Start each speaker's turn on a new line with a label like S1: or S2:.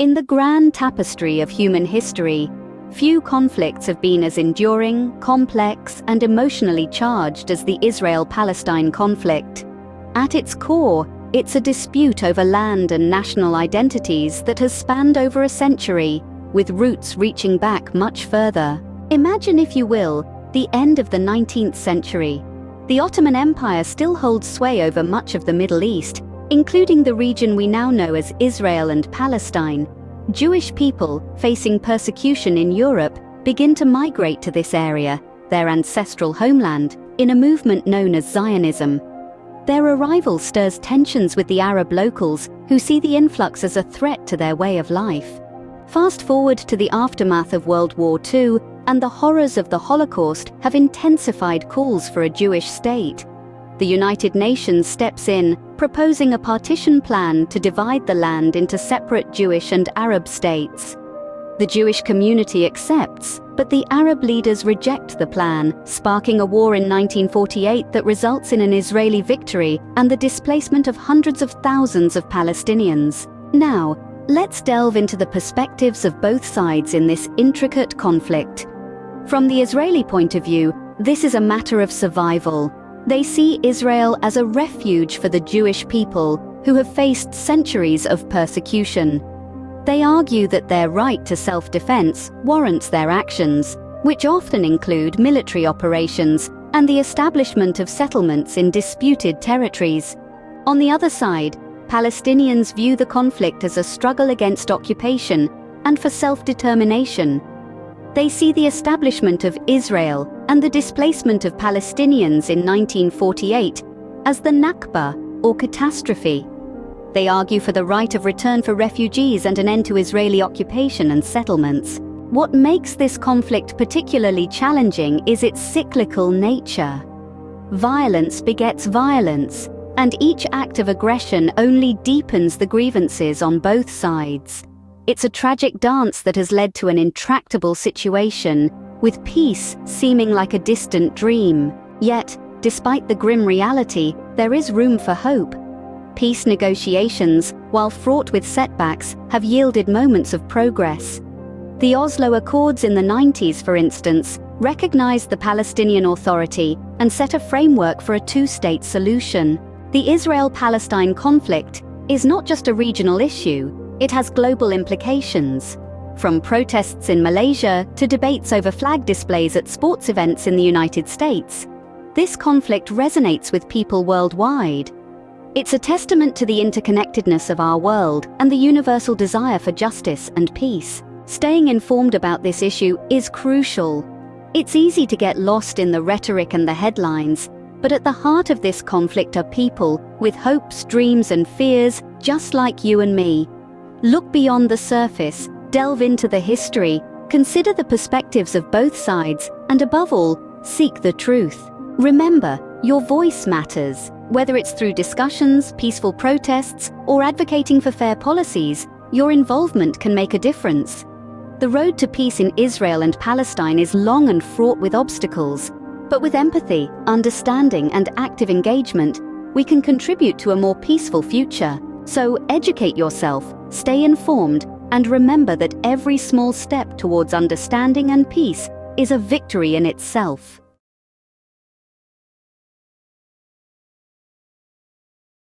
S1: In the grand tapestry of human history, few conflicts have been as enduring, complex, and emotionally charged as the Israel-Palestine conflict. At its core, it's a dispute over land and national identities that has spanned over a century, with roots reaching back much further. Imagine, if you will, the end of the 19th century. The Ottoman Empire still holds sway over much of the Middle East, including the region we now know as Israel and Palestine. Jewish people, facing persecution in Europe, begin to migrate to this area, their ancestral homeland, in a movement known as Zionism. Their arrival stirs tensions with the Arab locals, who see the influx as a threat to their way of life. Fast forward to the aftermath of World War II, and the horrors of the Holocaust have intensified calls for a Jewish state. The United Nations steps in, proposing a partition plan to divide the land into separate Jewish and Arab states. The Jewish community accepts, but the Arab leaders reject the plan, sparking a war in 1948 that results in an Israeli victory and the displacement of hundreds of thousands of Palestinians. Now, let's delve into the perspectives of both sides in this intricate conflict. From the Israeli point of view, this is a matter of survival. They see Israel as a refuge for the Jewish people, who have faced centuries of persecution. They argue that their right to self-defense warrants their actions, which often include military operations and the establishment of settlements in disputed territories. On the other side, Palestinians view the conflict as a struggle against occupation and for self-determination. They see the establishment of Israel and the displacement of Palestinians in 1948 as the Nakba, or catastrophe. They argue for the right of return for refugees and an end to Israeli occupation and settlements. What makes this conflict particularly challenging is its cyclical nature. Violence begets violence, and each act of aggression only deepens the grievances on both sides. It's a tragic dance that has led to an intractable situation, with peace seeming like a distant dream. Yet, despite the grim reality, there is room for hope. Peace negotiations, while fraught with setbacks, have yielded moments of progress. The Oslo Accords in the 90s, for instance, recognized the Palestinian Authority and set a framework for a two-state solution. The Israel-Palestine conflict is not just a regional issue, it has global implications. From protests in Malaysia to debates over flag displays at sports events in the United States, this conflict resonates with people worldwide. It's a testament to the interconnectedness of our world and the universal desire for justice and peace. Staying informed about this issue is crucial. It's easy to get lost in the rhetoric and the headlines, but at the heart of this conflict are people with hopes, dreams, and fears, just like you and me. Look beyond the surface, delve into the history, consider the perspectives of both sides, and above all, seek the truth. Remember, your voice matters. Whether it's through discussions, peaceful protests, or advocating for fair policies, your involvement can make a difference. The road to peace in Israel and Palestine is long and fraught with obstacles, but with empathy, understanding, and active engagement, we can contribute to a more peaceful future. So educate yourself, stay informed, and remember that every small step towards understanding and peace is a victory in itself.